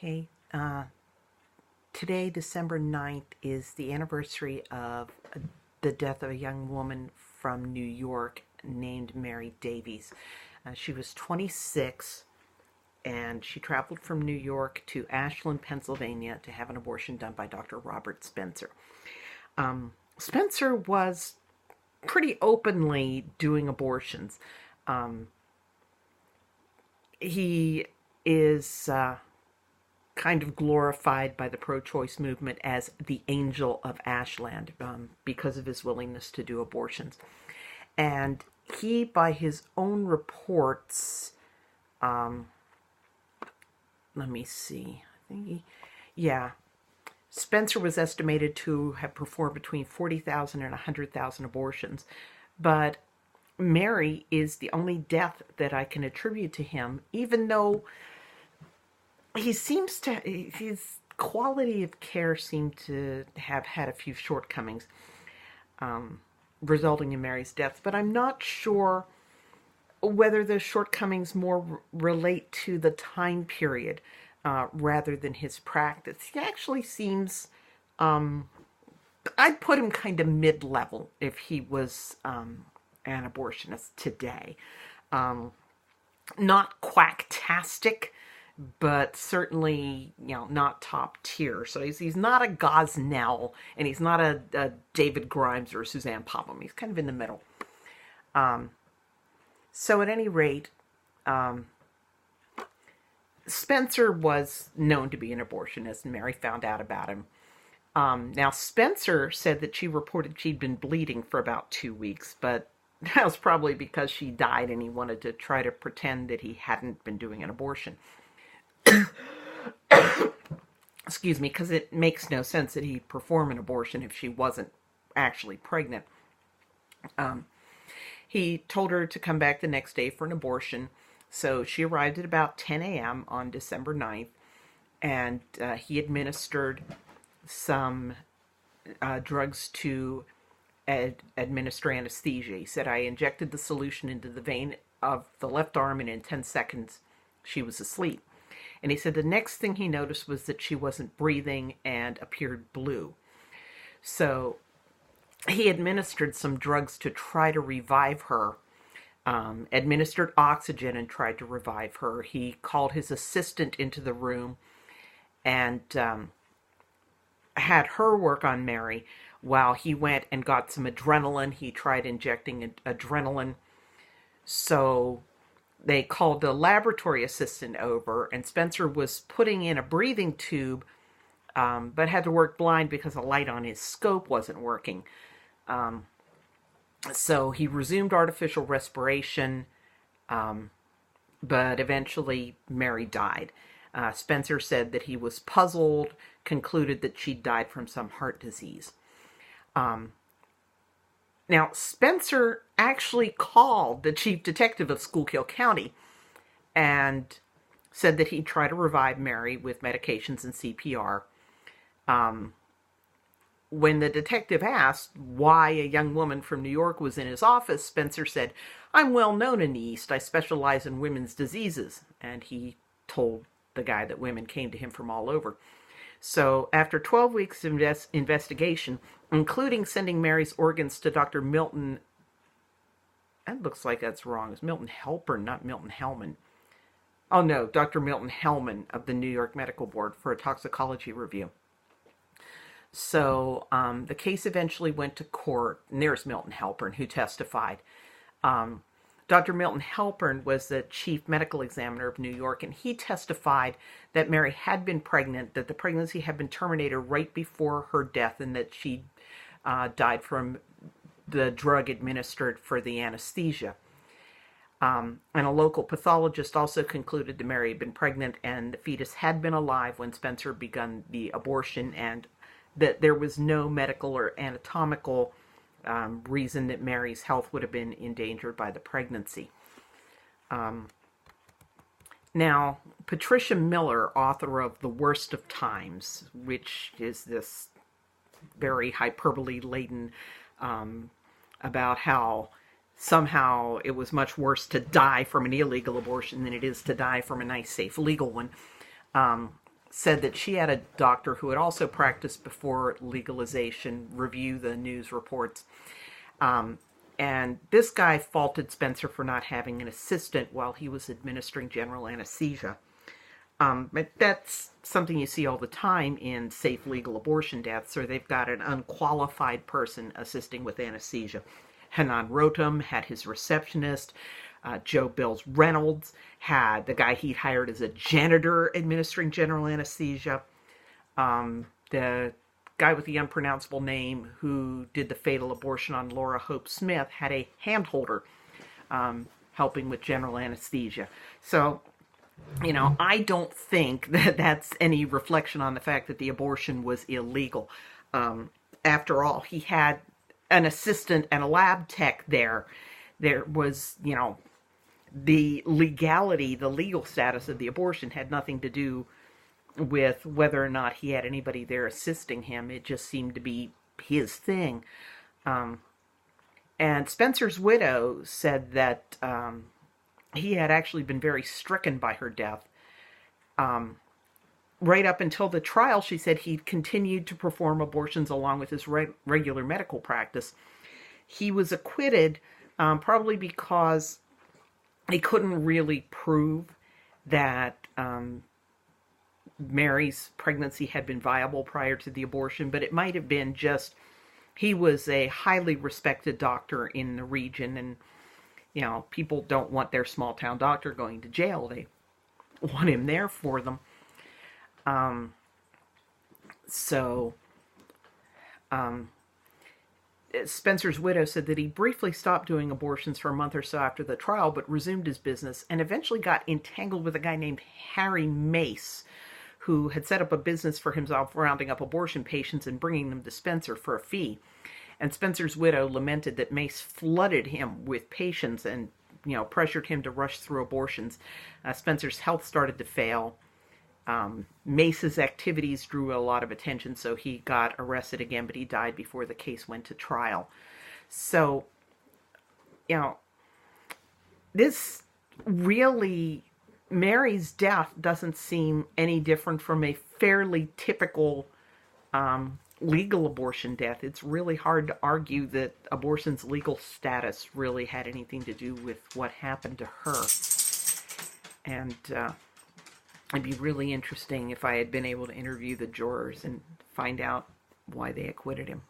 Okay, today, December 9th, is the anniversary of the death of a young woman from New York named Mary Davies. She was 26, and she traveled from New York to Ashland, Pennsylvania to have an abortion done by Dr. Robert Spencer. Spencer was pretty openly doing abortions. He is kind of glorified by the pro-choice movement as the Angel of Ashland because of his willingness to do abortions. And he, by his own reports, let me see, Spencer was estimated to have performed between 40,000 and 100,000 abortions. But Mary is the only death that I can attribute to him, even though his quality of care seemed to have had a few shortcomings, resulting in Mary's death. But I'm not sure whether those shortcomings more relate to the time period rather than his practice. He actually seems, I'd put him kind of mid-level if he was an abortionist today. Not quacktastic, but certainly, not top tier. So he's not a Gosnell, and he's not a David Grimes or a Suzanne Popham. He's kind of in the middle. So at any rate, Spencer was known to be an abortionist, and Mary found out about him. Now, Spencer said that she reported she'd been bleeding for about 2 weeks, but that was probably because she died and he wanted to try to pretend that he hadn't been doing an abortion. Excuse me, because it makes no sense that he'd perform an abortion if she wasn't actually pregnant. He told her to come back the next day for an abortion, so she arrived at about 10 a.m. on December 9th, and he administered some drugs to administer anesthesia. He said, I injected the solution into the vein of the left arm, and in 10 seconds she was asleep. And he said the next thing he noticed was that she wasn't breathing and appeared blue. So he administered some drugs to try to revive her, administered oxygen and tried to revive her. He called his assistant into the room and had her work on Mary while he went and got some adrenaline. He tried injecting adrenaline. So they called the laboratory assistant over, and Spencer was putting in a breathing tube, but had to work blind because the light on his scope wasn't working. So he resumed artificial respiration, but eventually Mary died. Spencer said that he was puzzled, concluded that she died from some heart disease. Now, Spencer actually called the chief detective of Schuylkill County and said that he'd try to revive Mary with medications and CPR. When the detective asked why a young woman from New York was in his office, Spencer said, I'm well known in the East. I specialize in women's diseases. And he told the guy that women came to him from all over. So after 12 weeks of investigation, including sending Mary's organs to Dr. Milton, that looks like that's wrong. It's Milton Halpern, not Milton Hellman. Oh no, Dr. Milton Hellman of the New York Medical Board for a toxicology review. So the case eventually went to court, and there's Milton Halpern who testified. Dr. Milton Halpern was the chief medical examiner of New York, and he testified that Mary had been pregnant, that the pregnancy had been terminated right before her death, and that she died from the drug administered for the anesthesia. And a local pathologist also concluded that Mary had been pregnant and the fetus had been alive when Spencer begun the abortion, and that there was no medical or anatomical reason that Mary's health would have been endangered by the pregnancy. Now, Patricia Miller, author of The Worst of Times, which is this very hyperbole-laden about how somehow it was much worse to die from an illegal abortion than it is to die from a nice, safe, legal one, said that she had a doctor who had also practiced before legalization review the news reports. And this guy faulted Spencer for not having an assistant while he was administering general anesthesia. But that's something you see all the time in safe legal abortion deaths, or they've got an unqualified person assisting with anesthesia. Hanan Rotem had his receptionist. Joe Bills Reynolds had the guy he'd hired as a janitor administering general anesthesia. The guy with the unpronounceable name who did the fatal abortion on Laura Hope Smith had a handholder helping with general anesthesia. So, I don't think that that's any reflection on the fact that the abortion was illegal. After all, he had an assistant and a lab tech there. There was, the legality, the legal status of the abortion had nothing to do with whether or not he had anybody there assisting him. It just seemed to be his thing. And Spencer's widow said that he had actually been very stricken by her death. Right up until the trial, she said he continued to perform abortions along with his regular medical practice. He was acquitted probably because he couldn't really prove that Mary's pregnancy had been viable prior to the abortion, but it might have been just he was a highly respected doctor in the region, and people don't want their small town doctor going to jail. They want him there for them. Spencer's widow said that he briefly stopped doing abortions for a month or so after the trial, but resumed his business and eventually got entangled with a guy named Harry Mace, who had set up a business for himself rounding up abortion patients and bringing them to Spencer for a fee. And Spencer's widow lamented that Mace flooded him with patients and, pressured him to rush through abortions. Spencer's health started to fail. Mace's activities drew a lot of attention, so he got arrested again, but he died before the case went to trial. So, this really, Mary's death doesn't seem any different from a fairly typical legal abortion death. It's really hard to argue that abortion's legal status really had anything to do with what happened to her. And it'd be really interesting if I had been able to interview the jurors and find out why they acquitted him.